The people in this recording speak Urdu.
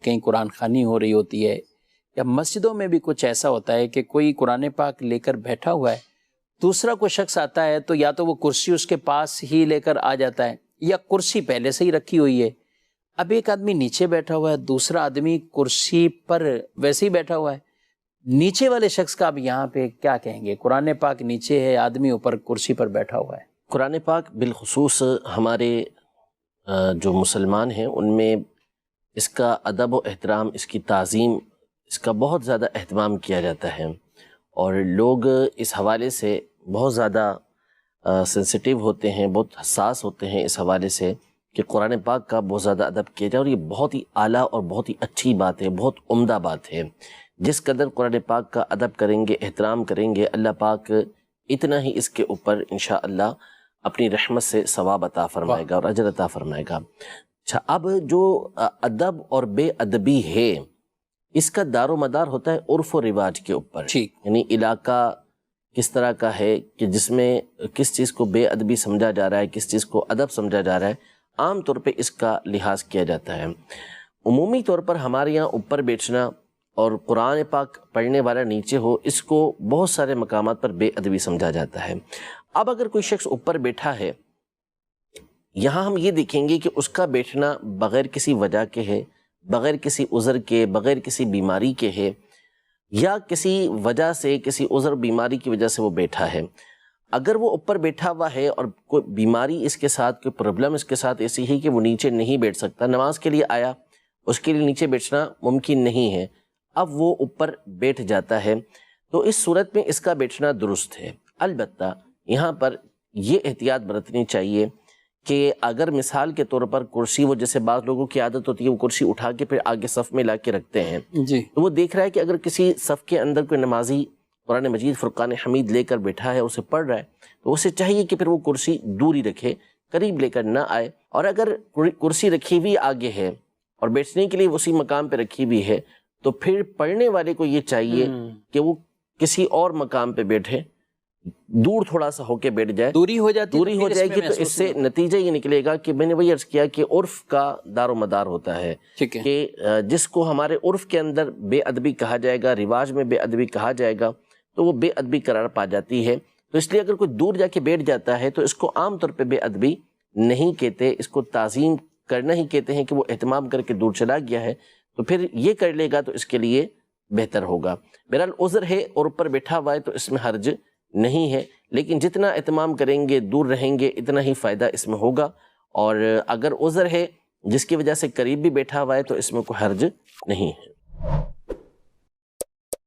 کہیں قرآن خوانی ہو رہی ہوتی ہے، یا مسجدوں میں بھی کچھ ایسا ہوتا ہے کہ کوئی قرآن پاک لے کر بیٹھا ہوا ہے، دوسرا کوئی شخص آتا ہے تو یا تو وہ کرسی اس کے پاس ہی لے کر آ جاتا ہے، یا کرسی پہلے سے ہی رکھی ہوئی ہے، اب ایک آدمی نیچے بیٹھا ہوا ہے، دوسرا آدمی کرسی پر ویسے ہی بیٹھا ہوا ہے، نیچے والے شخص کا اب یہاں پہ کیا کہیں گے؟ قرآن پاک نیچے ہے، آدمی اوپر کرسی پر بیٹھا ہوا ہے۔ قرآن پاک بالخصوص ہمارے جو مسلمان ہیں ان میں اس کا ادب و احترام، اس کی تعظیم، اس کا بہت زیادہ اہتمام کیا جاتا ہے، اور لوگ اس حوالے سے بہت زیادہ سینسٹیو ہوتے ہیں، بہت حساس ہوتے ہیں اس حوالے سے کہ قرآن پاک کا بہت زیادہ ادب کیا جائے، اور یہ بہت ہی اعلیٰ اور بہت ہی اچھی بات ہے، بہت عمدہ بات ہے۔ جس قدر قرآن پاک کا ادب کریں گے، احترام کریں گے، اللہ پاک اتنا ہی اس کے اوپر انشاءاللہ اپنی رحمت سے ثواب عطا فرمائے گا اور اجر عطا فرمائے گا۔ اچھا، اب جو ادب اور بے ادبی ہے اس کا دار و مدار ہوتا ہے عرف و رواج کے اوپر، یعنی علاقہ کس طرح کا ہے کہ جس میں کس چیز کو بے ادبی سمجھا جا رہا ہے، کس چیز کو ادب سمجھا جا رہا ہے، عام طور پہ اس کا لحاظ کیا جاتا ہے۔ عمومی طور پر ہمارے یہاں اوپر بیٹھنا اور قرآن پاک پڑھنے والا نیچے ہو، اس کو بہت سارے مقامات پر بے ادبی سمجھا جاتا ہے۔ اب اگر کوئی شخص اوپر بیٹھا ہے، یہاں ہم یہ دیکھیں گے کہ اس کا بیٹھنا بغیر کسی وجہ کے ہے، بغیر کسی عذر کے، بغیر کسی بیماری کے ہے، یا کسی وجہ سے، کسی عذر بیماری کی وجہ سے وہ بیٹھا ہے۔ اگر وہ اوپر بیٹھا ہوا ہے اور کوئی بیماری اس کے ساتھ، کوئی پرابلم اس کے ساتھ ایسی ہے کہ وہ نیچے نہیں بیٹھ سکتا، نماز کے لیے آیا، اس کے لیے نیچے بیٹھنا ممکن نہیں ہے، اب وہ اوپر بیٹھ جاتا ہے، تو اس صورت میں اس کا بیٹھنا درست ہے۔ البتہ یہاں پر یہ احتیاط برتنی چاہیے کہ اگر مثال کے طور پر کرسی، وہ جیسے بعض لوگوں کی عادت ہوتی ہے وہ کرسی اٹھا کے پھر آگے صف میں لا کے رکھتے ہیں، تو وہ دیکھ رہا ہے کہ اگر کسی صف کے اندر کوئی نمازی قرآن مجید فرقان حمید لے کر بیٹھا ہے، اسے پڑھ رہا ہے، تو اسے چاہیے کہ پھر وہ کرسی دوری رکھے، قریب لے کر نہ آئے، اور اگر کرسی رکھی ہوئی آگے ہے اور بیٹھنے کے لیے اسی مقام پہ رکھی ہوئی ہے، تو پھر پڑھنے والے کو یہ چاہیے کہ وہ کسی اور مقام پہ بیٹھے، دور تھوڑا سا ہو کے بیٹھ جائے، دوری ہو جائے گی، تو اس سے نتیجہ یہ نکلے گا کہ میں نے وہی عرض کیا کہ عرف کا دار و مدار ہوتا ہے کہ جس کو ہمارے عرف کے اندر بے ادبی کہا جائے گا، رواج میں بے ادبی کہا جائے گا، تو وہ بے ادبی قرار پا جاتی ہے۔ تو اس لیے اگر کوئی دور جا کے بیٹھ جاتا ہے تو اس کو عام طور پہ بے ادبی نہیں کہتے، اس کو تعظیم کرنا ہی کہتے ہیں کہ وہ اہتمام کر کے دور چلا گیا ہے، تو پھر یہ کر لے گا تو اس کے لیے بہتر ہوگا۔ بہرحال عذر ہے اور اوپر بیٹھا ہوا ہے تو اس میں حرج نہیں ہے، لیکن جتنا اہتمام کریں گے، دور رہیں گے، اتنا ہی فائدہ اس میں ہوگا، اور اگر عذر ہے جس کی وجہ سے قریب بھی بیٹھا ہوا ہے تو اس میں کوئی حرج نہیں ہے۔